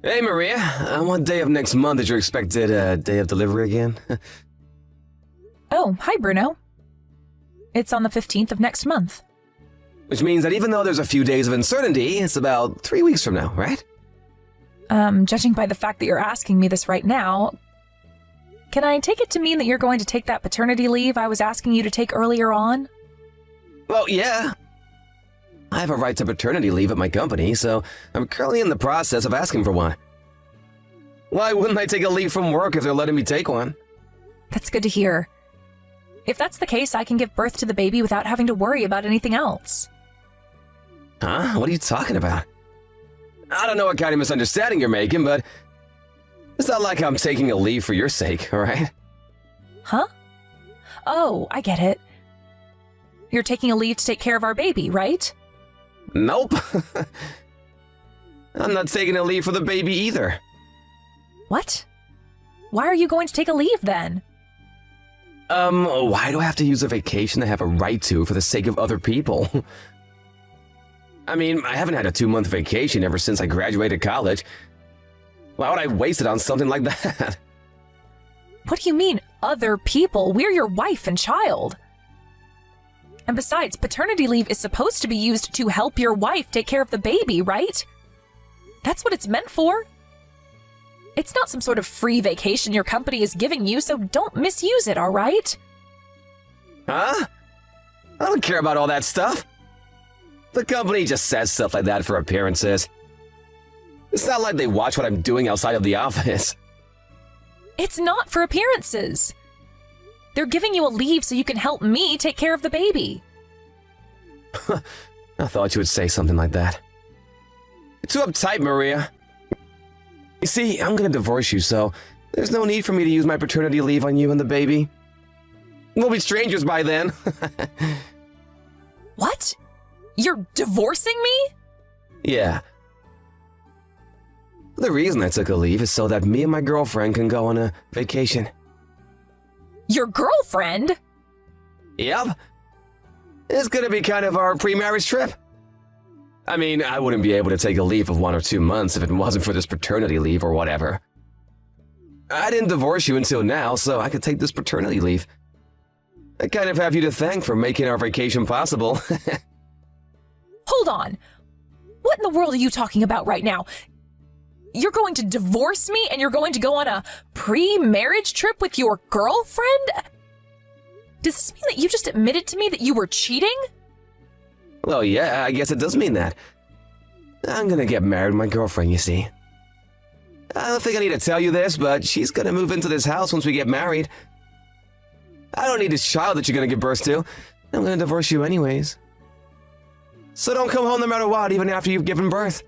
Hey, Maria. What day of next month is your expected day of delivery again? Oh, hi, Bruno. It's on the 15th of next month. Which means that even though there's a few days of uncertainty, it's about 3 weeks from now, right? Judging by the fact that you're asking me this right now, can I take it to mean that you're going to take that paternity leave I was asking you to take earlier on? Well, yeah. I have a right to paternity leave at my company, so I'm currently in the process of asking for one. Why wouldn't I take a leave from work if they're letting me take one? That's good to hear. If that's the case, I can give birth to the baby without having to worry about anything else. Huh? What are you talking about? I don't know what kind of misunderstanding you're making, but it's not like I'm taking a leave for your sake, alright? Huh? Oh, I get it. You're taking a leave to take care of our baby, right? Nope. I'm not taking a leave for the baby either. What? Why are you going to take a leave then? Why do I have to use a vacation I have a right to for the sake of other people? I mean, I haven't had a 2-month vacation ever since I graduated college. Why would I waste it on something like that? What do you mean, other people? We're your wife and child. And besides, paternity leave is supposed to be used to help your wife take care of the baby, right? That's what it's meant for. It's not some sort of free vacation your company is giving you, so don't misuse it, all right? Huh? I don't care about all that stuff. The company just says stuff like that for appearances. It's not like they watch what I'm doing outside of the office. It's not for appearances. They're giving you a leave so you can help me take care of the baby. I thought you would say something like that. You're too uptight, Maria. You see, I'm gonna divorce you, so there's no need for me to use my paternity leave on you and the baby. We'll be strangers by then. What? You're divorcing me? Yeah. The reason I took a leave is so that me and my girlfriend can go on a vacation. Your girlfriend? Yep. It's gonna be kind of our pre-marriage trip. I mean, I wouldn't be able to take a leave of 1 or 2 months if it wasn't for this paternity leave or whatever. I didn't divorce you until now, so I could take this paternity leave. I kind of have you to thank for making our vacation possible. Hold on. What in the world are you talking about right now? You're going to divorce me and you're going to go on a pre-marriage trip with your girlfriend? Does this mean that you just admitted to me that you were cheating? Well, yeah, I guess it does mean that. I'm gonna get married with my girlfriend, you see. I don't think I need to tell you this, but she's gonna move into this house once we get married. I don't need this child that you're gonna give birth to. I'm gonna divorce you anyways. So don't come home no matter what, even after you've given birth.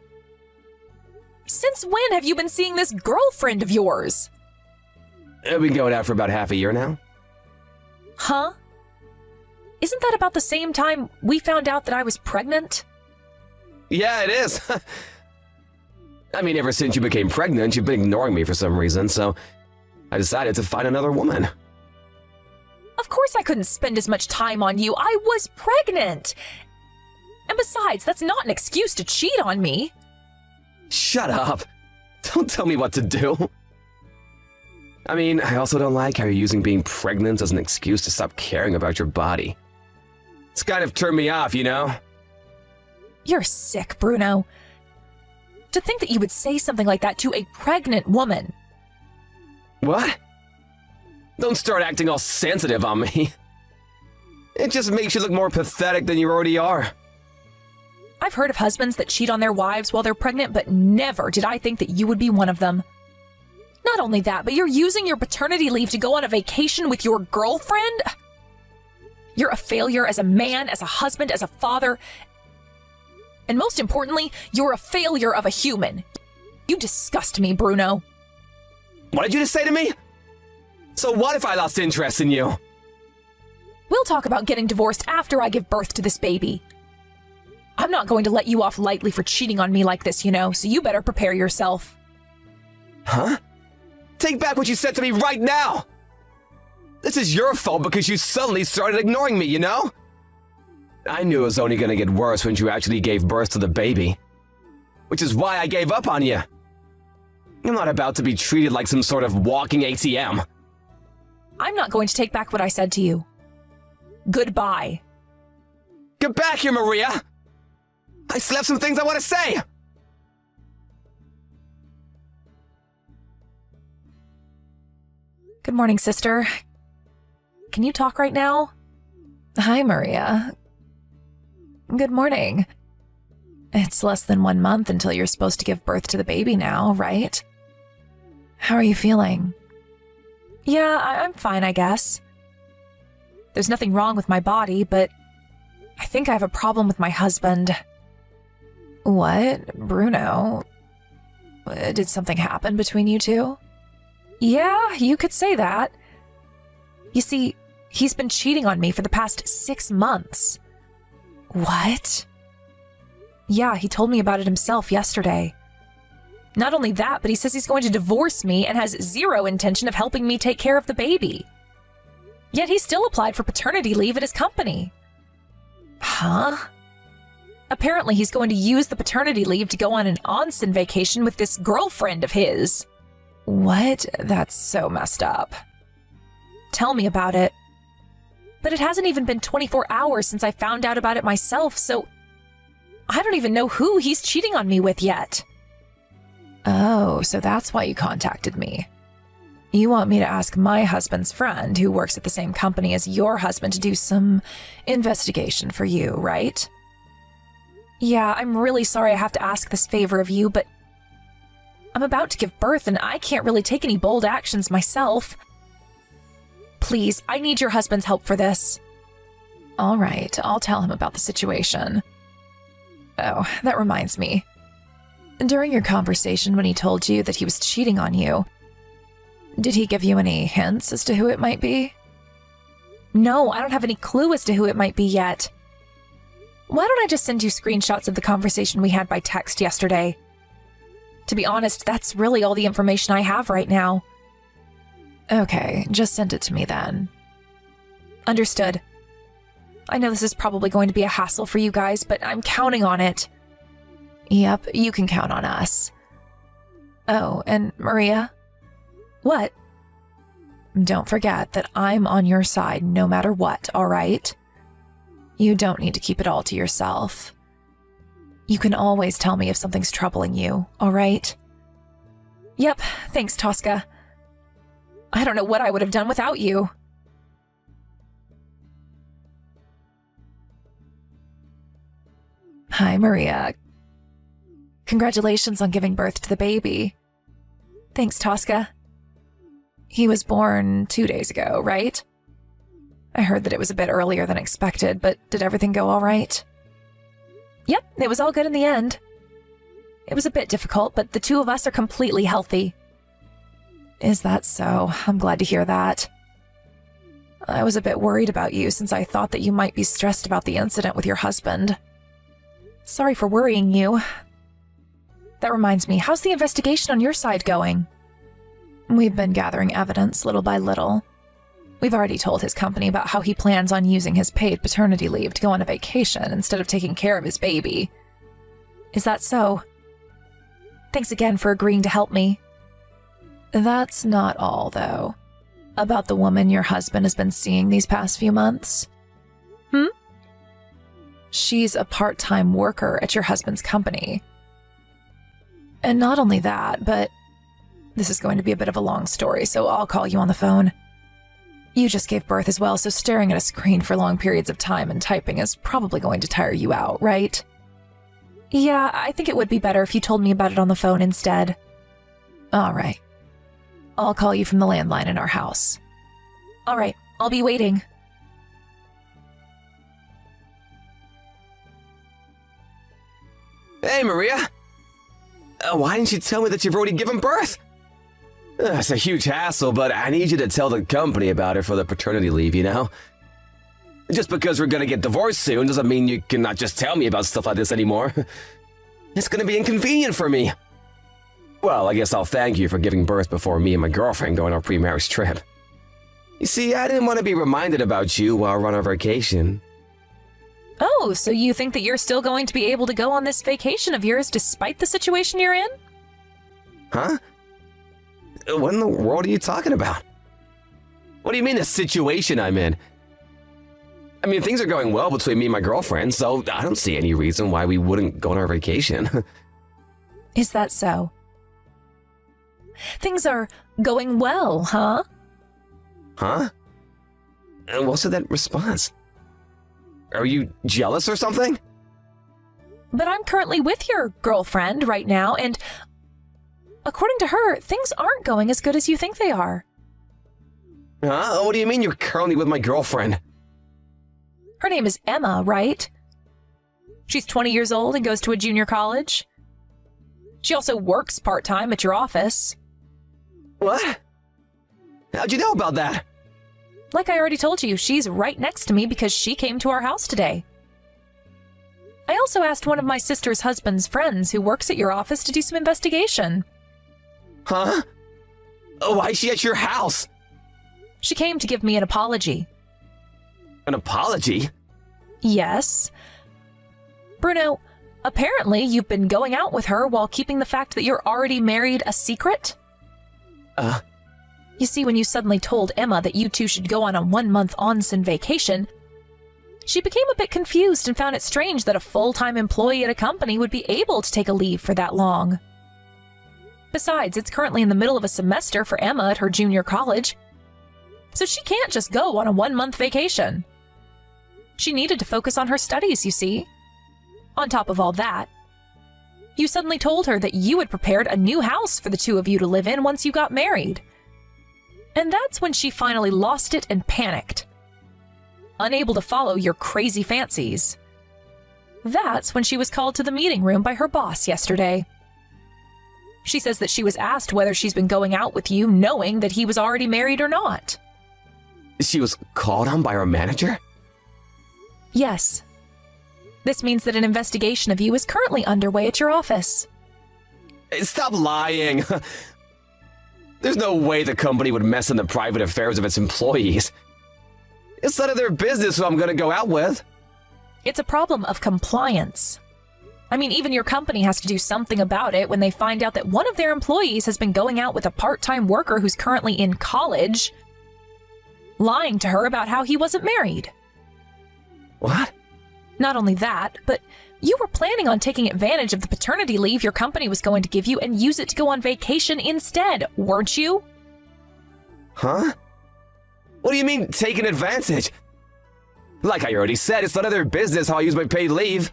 Since when have you been seeing this girlfriend of yours? We've been going out for about half a year now. Huh? Isn't that about the same time we found out that I was pregnant? Yeah, it is. I mean, ever since you became pregnant, you've been ignoring me for some reason, so I decided to find another woman. Of course I couldn't spend as much time on you. I was pregnant. And besides, that's not an excuse to cheat on me. Shut up. Don't tell me what to do. I mean, I also don't like how you're using being pregnant as an excuse to stop caring about your body. It's kind of turned me off, you know? You're sick, Bruno. To think that you would say something like that to a pregnant woman. What? Don't start acting all sensitive on me. It just makes you look more pathetic than you already are. I've heard of husbands that cheat on their wives while they're pregnant, but never did I think that you would be one of them. Not only that, but you're using your paternity leave to go on a vacation with your girlfriend? You're a failure as a man, as a husband, as a father. And most importantly, you're a failure of a human. You disgust me, Bruno. What did you just say to me? So what if I lost interest in you? We'll talk about getting divorced after I give birth to this baby. I'm not going to let you off lightly for cheating on me like this, you know, so you better prepare yourself. Huh? Take back what you said to me right now! This is your fault because you suddenly started ignoring me, you know? I knew it was only gonna get worse when you actually gave birth to the baby. Which is why I gave up on you. I'm not about to be treated like some sort of walking ATM. I'm not going to take back what I said to you. Goodbye. Get back here, Maria! I still have some things I want to say! Good morning, sister. Can you talk right now? Hi, Maria. Good morning. It's less than 1 month until you're supposed to give birth to the baby now, right? How are you feeling? Yeah, I'm fine, I guess. There's nothing wrong with my body, but I think I have a problem with my husband. What? Bruno? Did something happen between you two? Yeah, you could say that. You see, he's been cheating on me for the past 6 months. What? Yeah, he told me about it himself yesterday. Not only that, but he says he's going to divorce me and has zero intention of helping me take care of the baby. Yet he still applied for paternity leave at his company. Huh? Apparently he's going to use the paternity leave to go on an onsen vacation with this girlfriend of his. What? That's so messed up. Tell me about it. But it hasn't even been 24 hours since I found out about it myself, so I don't even know who he's cheating on me with yet. Oh, so that's why you contacted me. You want me to ask my husband's friend, who works at the same company as your husband, to do some investigation for you, right? Yeah, I'm really sorry I have to ask this favor of you, but I'm about to give birth and I can't really take any bold actions myself. Please, I need your husband's help for this. All right, I'll tell him about the situation. Oh, that reminds me. During your conversation when he told you that he was cheating on you, did he give you any hints as to who it might be? No, I don't have any clue as to who it might be yet. Why don't I just send you screenshots of the conversation we had by text yesterday? To be honest, that's really all the information I have right now. Okay, just send it to me then. Understood. I know this is probably going to be a hassle for you guys, but I'm counting on it. Yep, you can count on us. Oh, and Maria? What? Don't forget that I'm on your side no matter what, all right? You don't need to keep it all to yourself. You can always tell me if something's troubling you, all right? Yep, thanks, Tosca. I don't know what I would have done without you. Hi, Maria. Congratulations on giving birth to the baby. Thanks, Tosca. He was born 2 days ago, right? I heard that it was a bit earlier than expected, but did everything go all right? Yep, it was all good in the end. It was a bit difficult, but the two of us are completely healthy. Is that so? I'm glad to hear that. I was a bit worried about you since I thought that you might be stressed about the incident with your husband. Sorry for worrying you. That reminds me, how's the investigation on your side going? We've been gathering evidence little by little. We've already told his company about how he plans on using his paid paternity leave to go on a vacation instead of taking care of his baby. Is that so? Thanks again for agreeing to help me. That's not all, though. About the woman your husband has been seeing these past few months. She's a part-time worker at your husband's company. And not only that, but this is going to be a bit of a long story, so I'll call you on the phone. You just gave birth as well, so staring at a screen for long periods of time and typing is probably going to tire you out, right? Yeah, I think it would be better if you told me about it on the phone instead. All right. I'll call you from the landline in our house. All right, I'll be waiting. Hey, Maria! Why didn't you tell me that you've already given birth? It's a huge hassle, but I need you to tell the company about it for the paternity leave, you know? Just because we're gonna get divorced soon doesn't mean you cannot just tell me about stuff like this anymore. It's gonna be inconvenient for me. Well, I guess I'll thank you for giving birth before me and my girlfriend go on our pre-marriage trip. You see, I didn't want to be reminded about you while we're on our vacation. Oh, so you think that you're still going to be able to go on this vacation of yours despite the situation you're in? Huh? What in the world are you talking about? What do you mean the situation I'm in? I mean, things are going well between me and my girlfriend, so I don't see any reason why we wouldn't go on our vacation. Is that so? Things are going well, huh? Huh? And what's with that response? Are you jealous or something? But I'm currently with your girlfriend right now, and according to her, things aren't going as good as you think they are. Huh? What do you mean you're currently with my girlfriend? Her name is Emma, right? She's 20 years old and goes to a junior college. She also works part-time at your office. What? How'd you know about that? Like I already told you, she's right next to me because she came to our house today. I also asked one of my sister's husband's friends who works at your office to do some investigation. Huh? Why is she at your house? She came to give me an apology. An apology? Yes. Bruno, apparently you've been going out with her while keeping the fact that you're already married a secret? You see, when you suddenly told Emma that you two should go on a 1-month onsen vacation, she became a bit confused and found it strange that a full-time employee at a company would be able to take a leave for that long. Besides, it's currently in the middle of a semester for Emma at her junior college, so she can't just go on a 1-month vacation. She needed to focus on her studies, you see. On top of all that, you suddenly told her that you had prepared a new house for the two of you to live in once you got married. And that's when she finally lost it and panicked. Unable to follow your crazy fancies. That's when she was called to the meeting room by her boss yesterday. She says that she was asked whether she's been going out with you knowing that he was already married or not. She was called on by her manager? Yes. This means that an investigation of you is currently underway at your office. Stop lying! There's no way the company would mess in the private affairs of its employees. It's none of their business who I'm gonna go out with. It's a problem of compliance. I mean, even your company has to do something about it when they find out that one of their employees has been going out with a part-time worker who's currently in college, lying to her about how he wasn't married. What? Not only that, but you were planning on taking advantage of the paternity leave your company was going to give you and use it to go on vacation instead, weren't you? Huh? What do you mean, taking advantage? Like I already said, it's none of their business how I use my paid leave.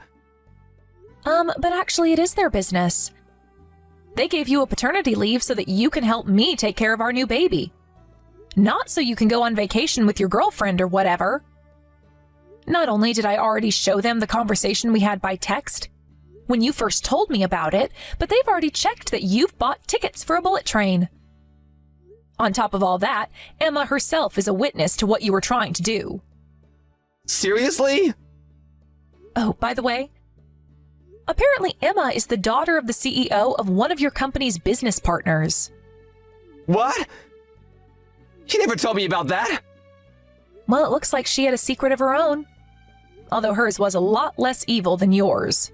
But actually it is their business. They gave you a paternity leave so that you can help me take care of our new baby. Not so you can go on vacation with your girlfriend or whatever. Not only did I already show them the conversation we had by text when you first told me about it, but they've already checked that you've bought tickets for a bullet train. On top of all that, Emma herself is a witness to what you were trying to do. Seriously? Oh, by the way, apparently Emma is the daughter of the CEO of one of your company's business partners. What? She never told me about that. Well, it looks like she had a secret of her own, although hers was a lot less evil than yours.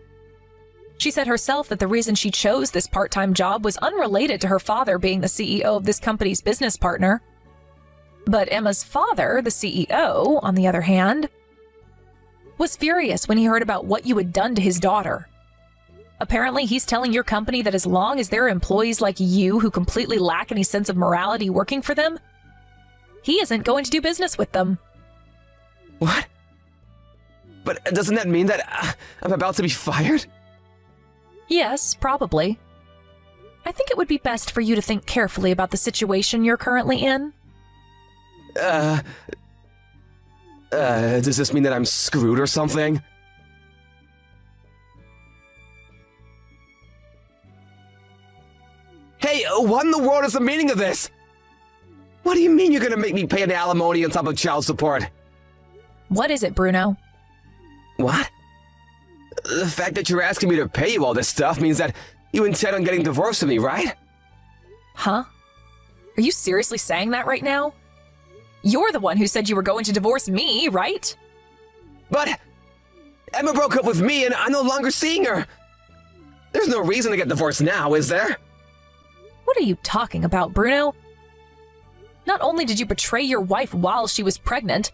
She said herself that the reason she chose this part-time job was unrelated to her father being the CEO of this company's business partner. But Emma's father, the CEO, on the other hand, was furious when he heard about what you had done to his daughter. Apparently, he's telling your company that as long as there are employees like you who completely lack any sense of morality working for them, he isn't going to do business with them. What? But doesn't that mean that I'm about to be fired? Yes, probably. I think it would be best for you to think carefully about the situation you're currently in. Does this mean that I'm screwed or something? Hey, what in the world is the meaning of this? What do you mean you're gonna make me pay an alimony on top of child support? What is it, Bruno? What? The fact that you're asking me to pay you all this stuff means that you intend on getting divorced from me, right? Huh? Are you seriously saying that right now? You're the one who said you were going to divorce me, right? But Emma broke up with me and I'm no longer seeing her. There's no reason to get divorced now, is there? What are you talking about, Bruno? Not only did you betray your wife while she was pregnant,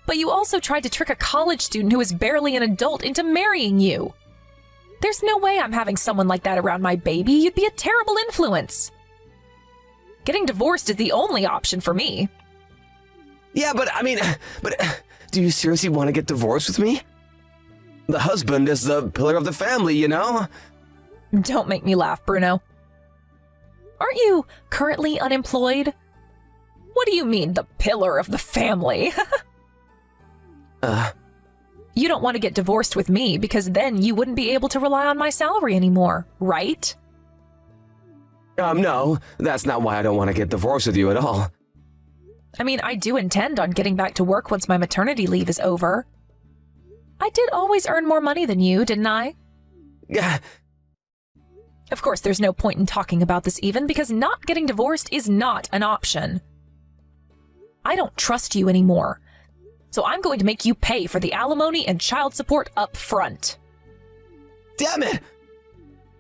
but you also tried to trick a college student who is barely an adult into marrying you. There's no way I'm having someone like that around my baby. You'd be a terrible influence. Getting divorced is the only option for me. Yeah, but do you seriously want to get divorced with me? The husband is the pillar of the family, you know? Don't make me laugh, Bruno. Aren't you currently unemployed? What do you mean, the pillar of the family? You don't want to get divorced with me because then you wouldn't be able to rely on my salary anymore, right? No, that's not why I don't want to get divorced with you at all. I mean, I do intend on getting back to work once my maternity leave is over. I did always earn more money than you, didn't I? Yeah. Of course, there's no point in talking about this even because not getting divorced is not an option. I don't trust you anymore, so I'm going to make you pay for the alimony and child support up front. Damn it!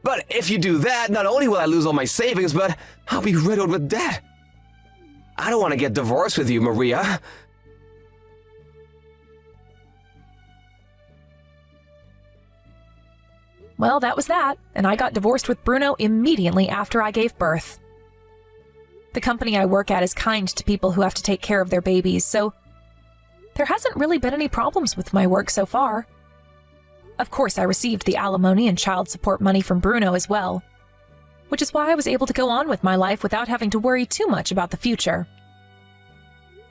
But if you do that, not only will I lose all my savings, but I'll be riddled with debt. I don't want to get divorced with you, Maria. Well, that was that, and I got divorced with Bruno immediately after I gave birth. The company I work at is kind to people who have to take care of their babies, so there hasn't really been any problems with my work so far. Of course, I received the alimony and child support money from Bruno as well, which is why I was able to go on with my life without having to worry too much about the future.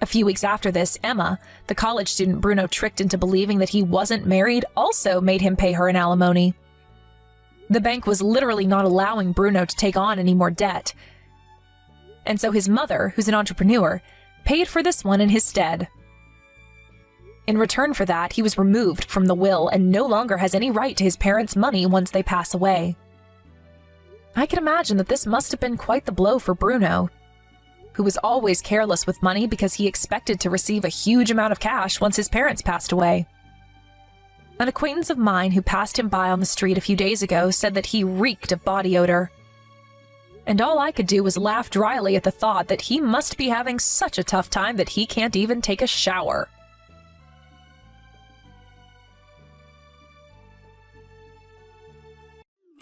A few weeks after this, Emma, the college student Bruno tricked into believing that he wasn't married, also made him pay her an alimony. The bank was literally not allowing Bruno to take on any more debt, and so his mother, who's an entrepreneur, paid for this one in his stead. In return for that, he was removed from the will and no longer has any right to his parents' money once they pass away. I can imagine that this must have been quite the blow for Bruno, who was always careless with money because he expected to receive a huge amount of cash once his parents passed away. An acquaintance of mine who passed him by on the street a few days ago said that he reeked of body odor. And all I could do was laugh dryly at the thought that he must be having such a tough time that he can't even take a shower.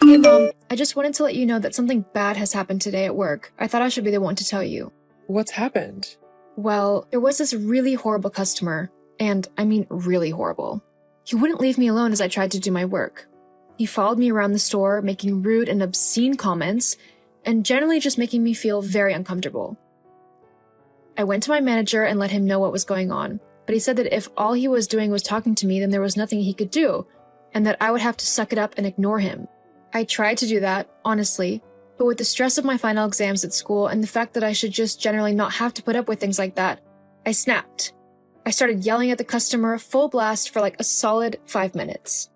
Hey Mom, I just wanted to let you know that something bad has happened today at work. I thought I should be the one to tell you. What's happened? Well, there was this really horrible customer, and I mean really horrible. He wouldn't leave me alone as I tried to do my work. He followed me around the store, making rude and obscene comments, and generally just making me feel very uncomfortable. I went to my manager and let him know what was going on, but he said that if all he was doing was talking to me, then there was nothing he could do, and that I would have to suck it up and ignore him. I tried to do that, honestly, but with the stress of my final exams at school and the fact that I should just generally not have to put up with things like that, I snapped. I started yelling at the customer full blast for like a solid 5 minutes.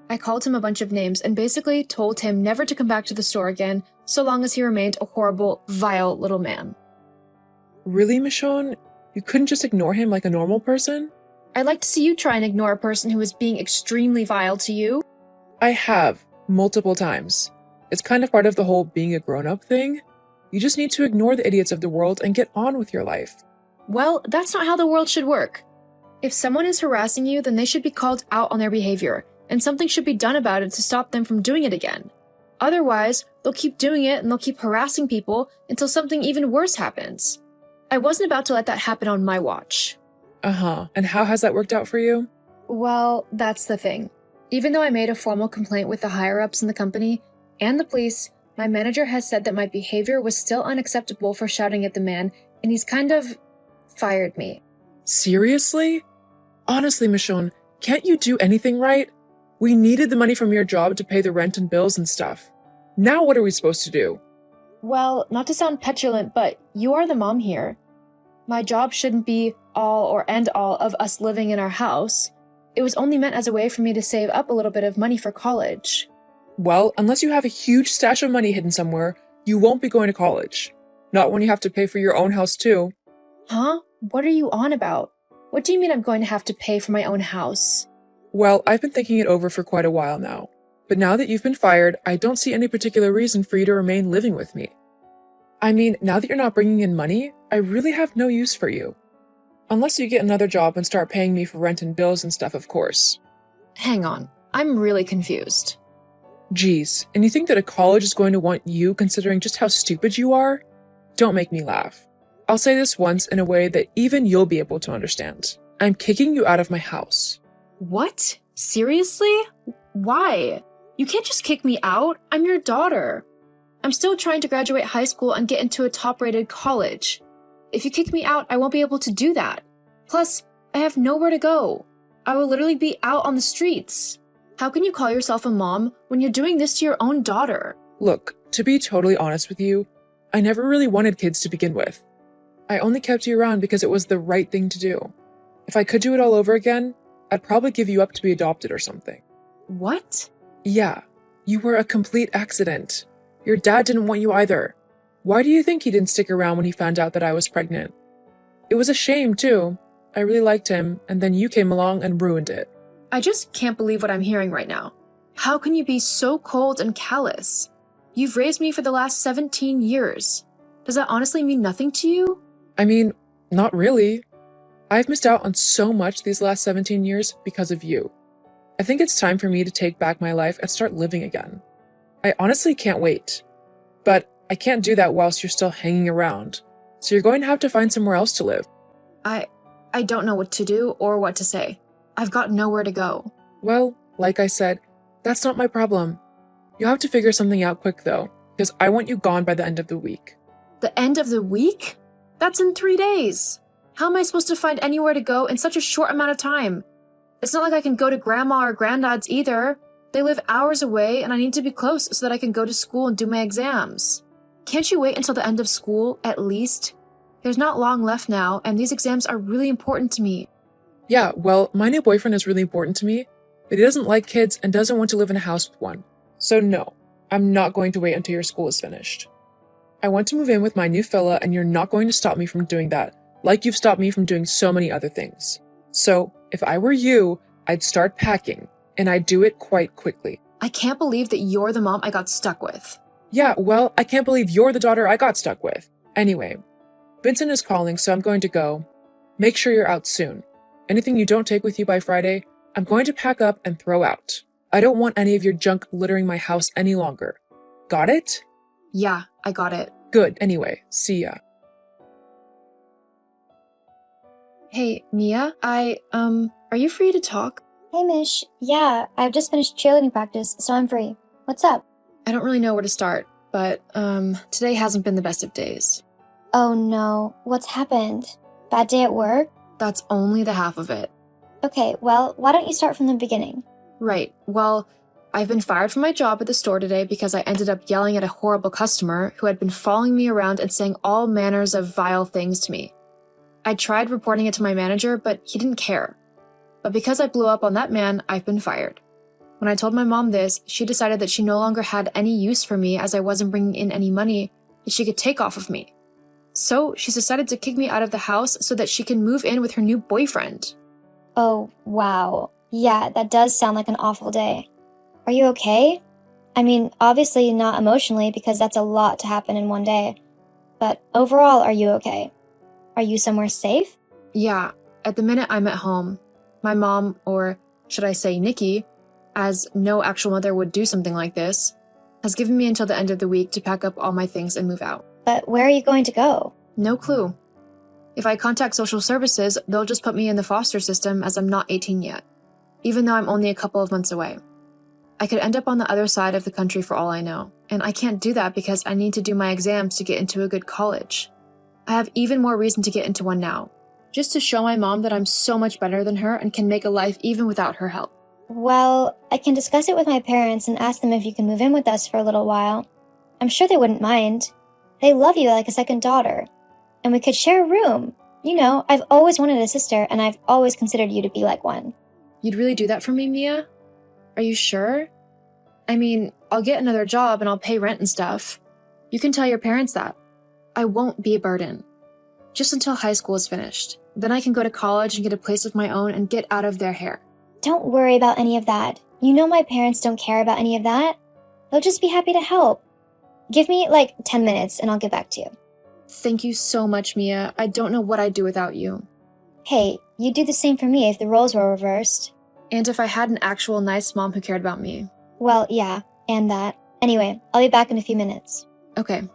I called him a bunch of names and basically told him never to come back to the store again so long as he remained a horrible, vile little man. Really, Michonne? You couldn't just ignore him like a normal person? I'd like to see you try and ignore a person who is being extremely vile to you. I have. Multiple times. It's kind of part of the whole being a grown-up thing. You just need to ignore the idiots of the world and get on with your life. Well, that's not how the world should work. If someone is harassing you, then they should be called out on their behavior, and something should be done about it to stop them from doing it again. Otherwise, they'll keep doing it and they'll keep harassing people until something even worse happens. I wasn't about to let that happen on my watch. And how has that worked out for you? Well, that's the thing. Even though I made a formal complaint with the higher-ups in the company and the police, my manager has said that my behavior was still unacceptable for shouting at the man, and he's kind of fired me. Seriously? Honestly, Michonne, can't you do anything right? We needed the money from your job to pay the rent and bills and stuff. Now what are we supposed to do? Well, not to sound petulant, but you are the mom here. My job shouldn't be all or end all of us living in our house. It was only meant as a way for me to save up a little bit of money for college. Well, unless you have a huge stash of money hidden somewhere, you won't be going to college. Not when you have to pay for your own house too. Huh? What are you on about? What do you mean I'm going to have to pay for my own house? Well, I've been thinking it over for quite a while now. But now that you've been fired, I don't see any particular reason for you to remain living with me. I mean, now that you're not bringing in money, I really have no use for you. Unless you get another job and start paying me for rent and bills and stuff, of course. Hang on, I'm really confused. Geez, and you think that a college is going to want you considering just how stupid you are? Don't make me laugh. I'll say this once in a way that even you'll be able to understand. I'm kicking you out of my house. What? Seriously? Why? You can't just kick me out. I'm your daughter. I'm still trying to graduate high school and get into a top-rated college. If you kick me out, I won't be able to do that. Plus, I have nowhere to go. I will literally be out on the streets. How can you call yourself a mom when you're doing this to your own daughter? Look, to be totally honest with you, I never really wanted kids to begin with. I only kept you around because it was the right thing to do. If I could do it all over again, I'd probably give you up to be adopted or something. What? Yeah, you were a complete accident. Your dad didn't want you either. Why do you think he didn't stick around when he found out that I was pregnant? It was a shame, too. I really liked him, and then you came along and ruined it. I just can't believe what I'm hearing right now. How can you be so cold and callous? You've raised me for the last 17 years. Does that honestly mean nothing to you? I mean, not really. I've missed out on so much these last 17 years because of you. I think it's time for me to take back my life and start living again. I honestly can't wait. But I can't do that whilst you're still hanging around. So you're going to have to find somewhere else to live. I don't know what to do or what to say. I've got nowhere to go. Well, like I said, that's not my problem. You'll have to figure something out quick though, because I want you gone by the end of the week. The end of the week? That's in 3 days. How am I supposed to find anywhere to go in such a short amount of time? It's not like I can go to grandma or granddad's either. They live hours away and I need to be close so that I can go to school and do my exams. Can't you wait until the end of school, at least? There's not long left now, and these exams are really important to me. Yeah, well, my new boyfriend is really important to me, but he doesn't like kids and doesn't want to live in a house with one. So no, I'm not going to wait until your school is finished. I want to move in with my new fella and you're not going to stop me from doing that, like you've stopped me from doing so many other things. So, if I were you, I'd start packing, and I'd do it quite quickly. I can't believe that you're the mom I got stuck with. Yeah, well, I can't believe you're the daughter I got stuck with. Anyway, Vincent is calling, so I'm going to go. Make sure you're out soon. Anything you don't take with you by Friday, I'm going to pack up and throw out. I don't want any of your junk littering my house any longer. Got it? Yeah, I got it. Good, anyway, see ya. Hey, Mia, are you free to talk? Hey, Mish. Yeah, I've just finished cheerleading practice, so I'm free. What's up? I don't really know where to start, but, today hasn't been the best of days. Oh no, what's happened? Bad day at work? That's only the half of it. Okay, well, why don't you start from the beginning? Right, well, I've been fired from my job at the store today because I ended up yelling at a horrible customer who had been following me around and saying all manners of vile things to me. I tried reporting it to my manager, but he didn't care. But because I blew up on that man, I've been fired. When I told my mom this, she decided that she no longer had any use for me as I wasn't bringing in any money that she could take off of me. So she's decided to kick me out of the house so that she can move in with her new boyfriend. Oh, wow. Yeah, that does sound like an awful day. Are you okay? I mean, obviously not emotionally because that's a lot to happen in one day. But overall, are you okay? Are you somewhere safe? Yeah, at the minute I'm at home. My mom, or should I say Nikki, as no actual mother would do something like this, has given me until the end of the week to pack up all my things and move out. But where are you going to go? No clue. If I contact social services, they'll just put me in the foster system as I'm not 18 yet, even though I'm only a couple of months away. I could end up on the other side of the country for all I know, and I can't do that because I need to do my exams to get into a good college. I have even more reason to get into one now, just to show my mom that I'm so much better than her and can make a life even without her help. Well, I can discuss it with my parents and ask them if you can move in with us for a little while. I'm sure they wouldn't mind. They love you like a second daughter. And we could share a room. You know, I've always wanted a sister, and I've always considered you to be like one. You'd really do that for me, Mia? Are you sure? I mean, I'll get another job and I'll pay rent and stuff. You can tell your parents that. I won't be a burden. Just until high school is finished. Then I can go to college and get a place of my own and get out of their hair. Don't worry about any of that. You know my parents don't care about any of that. They'll just be happy to help. Give me like 10 minutes and I'll get back to you. Thank you so much, Mia. I don't know what I'd do without you. Hey, you'd do the same for me if the roles were reversed. And if I had an actual nice mom who cared about me. Well, yeah, and that. Anyway, I'll be back in a few minutes. Okay.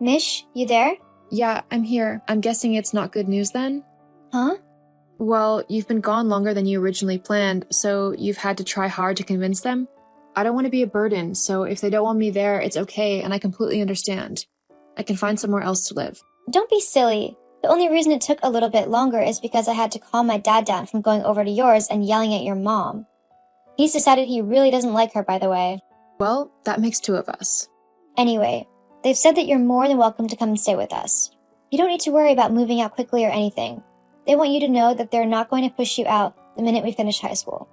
Mish, you there? Yeah, I'm here. I'm guessing it's not good news then? Huh? Well, you've been gone longer than you originally planned, so you've had to try hard to convince them? I don't want to be a burden, so if they don't want me there, it's okay, and I completely understand. I can find somewhere else to live. Don't be silly. The only reason it took a little bit longer is because I had to calm my dad down from going over to yours and yelling at your mom. He's decided he really doesn't like her, by the way. Well, that makes two of us. Anyway, they've said that you're more than welcome to come and stay with us. You don't need to worry about moving out quickly or anything. They want you to know that they're not going to push you out the minute we finish high school.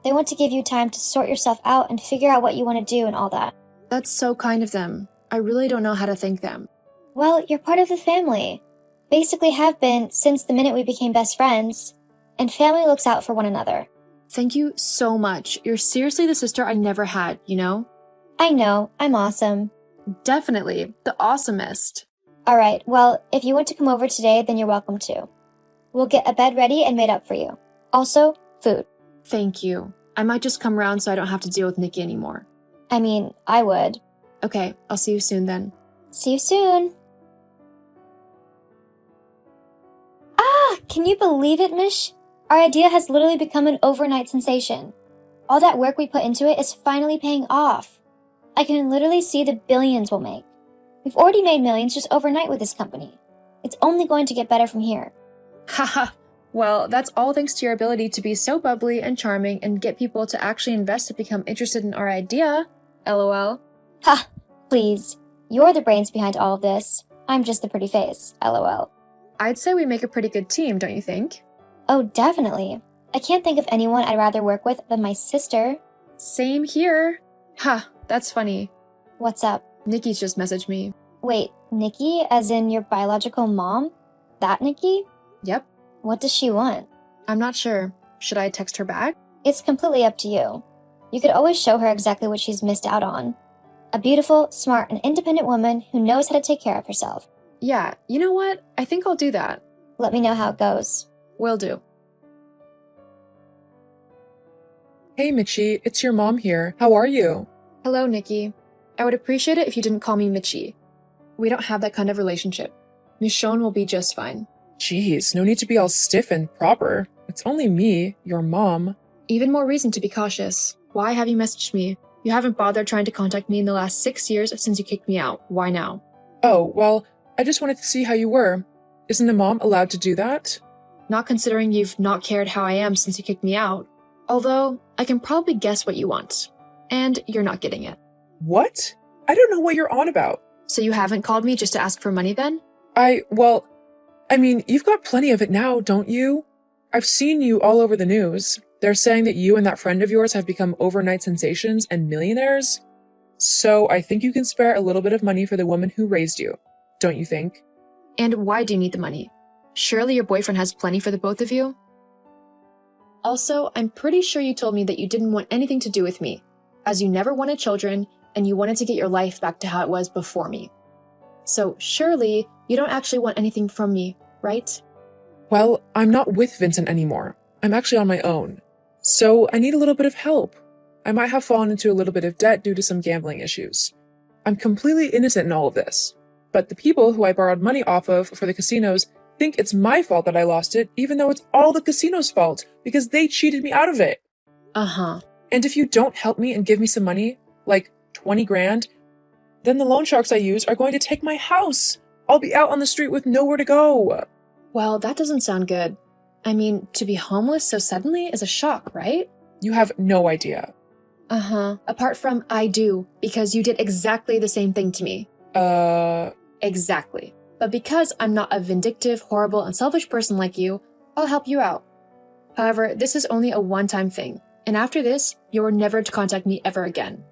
They want to give you time to sort yourself out and figure out what you want to do and all that. That's so kind of them. I really don't know how to thank them. Well, you're part of the family. Basically have been since the minute we became best friends. And family looks out for one another. Thank you so much. You're seriously the sister I never had, you know? I know, I'm awesome. Definitely. The awesomest. Alright, well, if you want to come over today, then you're welcome to. We'll get a bed ready and made up for you. Also, food. Thank you. I might just come around so I don't have to deal with Nikki anymore. I mean, I would. Okay, I'll see you soon then. See you soon. Ah, can you believe it, Mish? Our idea has literally become an overnight sensation. All that work we put into it is finally paying off. I can literally see the billions we'll make. We've already made millions just overnight with this company. It's only going to get better from here. Haha. Well, that's all thanks to your ability to be so bubbly and charming and get people to actually invest and become interested in our idea. LOL. Ha! Please. You're the brains behind all of this. I'm just the pretty face. LOL. I'd say we make a pretty good team, don't you think? Oh, definitely. I can't think of anyone I'd rather work with than my sister. Same here. Ha, that's funny. What's up? Nikki's just messaged me. Wait, Nikki, as in your biological mom? That Nikki? Yep. What does she want? I'm not sure. Should I text her back? It's completely up to you. You could always show her exactly what she's missed out on. A beautiful, smart, and independent woman who knows how to take care of herself. Yeah, you know what? I think I'll do that. Let me know how it goes. Will do. Hey, Mitchie, it's your mom here. How are you? Hello, Nikki. I would appreciate it if you didn't call me Mitchie. We don't have that kind of relationship. Michonne will be just fine. Jeez, no need to be all stiff and proper. It's only me, your mom. Even more reason to be cautious. Why have you messaged me? You haven't bothered trying to contact me in the last 6 years since you kicked me out. Why now? Oh, well, I just wanted to see how you were. Isn't a mom allowed to do that? Not considering you've not cared how I am since you kicked me out. Although, I can probably guess what you want. And you're not getting it. What? I don't know what you're on about. So you haven't called me just to ask for money then? You've got plenty of it now, don't you? I've seen you all over the news. They're saying that you and that friend of yours have become overnight sensations and millionaires. So I think you can spare a little bit of money for the woman who raised you, don't you think? And why do you need the money? Surely your boyfriend has plenty for the both of you? Also, I'm pretty sure you told me that you didn't want anything to do with me, as you never wanted children and you wanted to get your life back to how it was before me. So surely you don't actually want anything from me, right? Well, I'm not with Vincent anymore. I'm actually on my own. So I need a little bit of help. I might have fallen into a little bit of debt due to some gambling issues. I'm completely innocent in all of this. But the people who I borrowed money off of for the casinos think it's my fault that I lost it, even though it's all the casino's fault, because they cheated me out of it. Uh-huh. And if you don't help me and give me some money, like 20 grand, then the loan sharks I use are going to take my house. I'll be out on the street with nowhere to go. Well, that doesn't sound good. I mean, to be homeless so suddenly is a shock, right? You have no idea. Uh-huh. Apart from I do, because you did exactly the same thing to me. Exactly. But because I'm not a vindictive, horrible, and selfish person like you, I'll help you out. However, this is only a one-time thing, and after this, you are never to contact me ever again.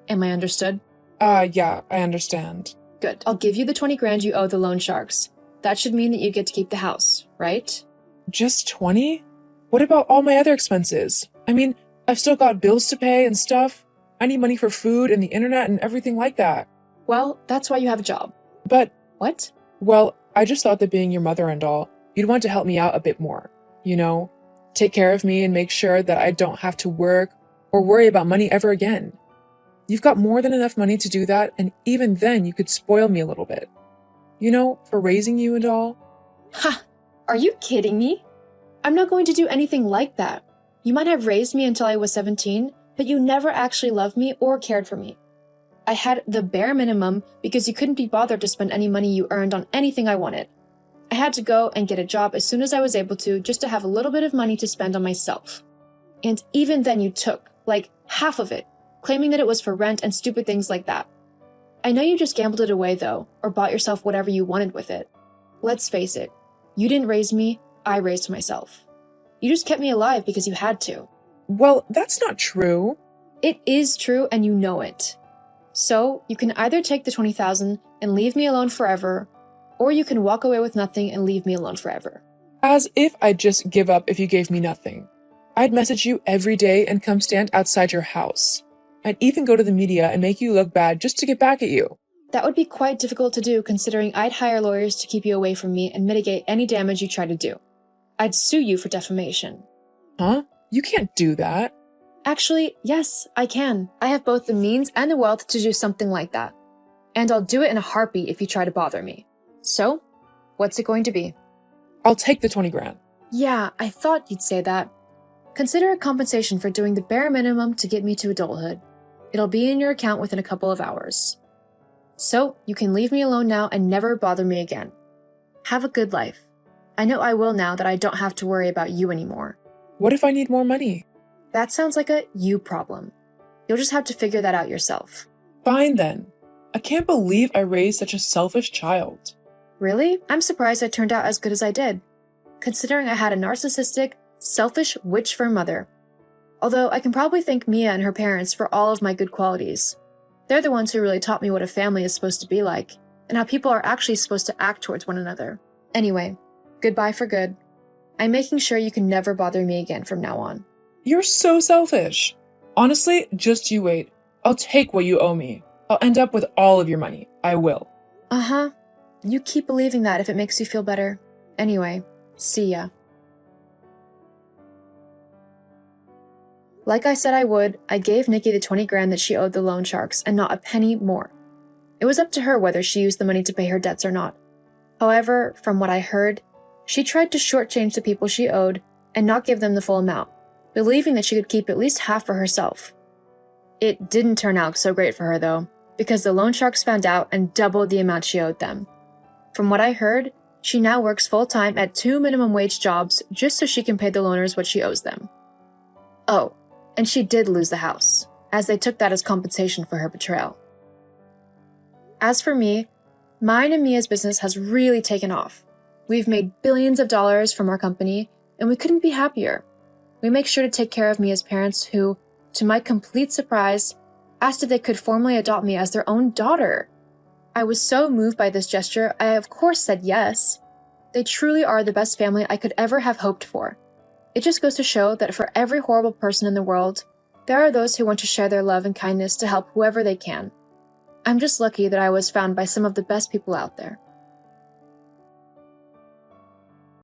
Am I understood? Yeah, I understand. Good. I'll give you the 20 grand you owe the loan sharks. That should mean that you get to keep the house, right? Just 20? What about all my other expenses? I mean, I've still got bills to pay and stuff. I need money for food and the internet and everything like that. Well, that's why you have a job. But, What? well, I just thought that being your mother and all, you'd want to help me out a bit more. You know, take care of me and make sure that I don't have to work or worry about money ever again. You've got more than enough money to do that, and even then you could spoil me a little bit. You know, for raising you and all. Ha! Are you kidding me? I'm not going to do anything like that. You might have raised me until I was 17, but you never actually loved me or cared for me. I had the bare minimum because you couldn't be bothered to spend any money you earned on anything I wanted. I had to go and get a job as soon as I was able to just to have a little bit of money to spend on myself. And even then you took, like, half of it, claiming that it was for rent and stupid things like that. I know you just gambled it away though, or bought yourself whatever you wanted with it. Let's face it, you didn't raise me, I raised myself. You just kept me alive because you had to. Well, that's not true. It is true and you know it. So, you can either take the $20,000 and leave me alone forever, or you can walk away with nothing and leave me alone forever. As if I'd just give up if you gave me nothing. I'd message you every day and come stand outside your house. I'd even go to the media and make you look bad just to get back at you. That would be quite difficult to do considering I'd hire lawyers to keep you away from me and mitigate any damage you try to do. I'd sue you for defamation. Huh? You can't do that. Actually, yes, I can. I have both the means and the wealth to do something like that. And I'll do it in a heartbeat if you try to bother me. So, what's it going to be? I'll take the 20 grand. Yeah, I thought you'd say that. Consider a compensation for doing the bare minimum to get me to adulthood. It'll be in your account within a couple of hours. So, you can leave me alone now and never bother me again. Have a good life. I know I will now that I don't have to worry about you anymore. What if I need more money? That sounds like a you problem. You'll just have to figure that out yourself. Fine then. I can't believe I raised such a selfish child. Really? I'm surprised I turned out as good as I did, considering I had a narcissistic, selfish witch for a mother. Although I can probably thank Mia and her parents for all of my good qualities. They're the ones who really taught me what a family is supposed to be like, and how people are actually supposed to act towards one another. Anyway, goodbye for good. I'm making sure you can never bother me again from now on. You're so selfish. Honestly, just you wait. I'll take what you owe me. I'll end up with all of your money. I will. Uh-huh. You keep believing that if it makes you feel better. Anyway, see ya. Like I said I would, I gave Nikki the 20 grand that she owed the loan sharks and not a penny more. It was up to her whether she used the money to pay her debts or not. However, from what I heard, she tried to shortchange the people she owed and not give them the full amount, believing that she could keep at least half for herself. It didn't turn out so great for her though, because the loan sharks found out and doubled the amount she owed them. From what I heard, she now works full-time at 2 minimum wage jobs just so she can pay the loaners what she owes them. Oh, and she did lose the house, as they took that as compensation for her betrayal. As for me, mine and Mia's business has really taken off. We've made billions of dollars from our company, and we couldn't be happier. We make sure to take care of Mia's parents who, to my complete surprise, asked if they could formally adopt me as their own daughter. I was so moved by this gesture, I of course said yes. They truly are the best family I could ever have hoped for. It just goes to show that for every horrible person in the world, there are those who want to share their love and kindness to help whoever they can. I'm just lucky that I was found by some of the best people out there.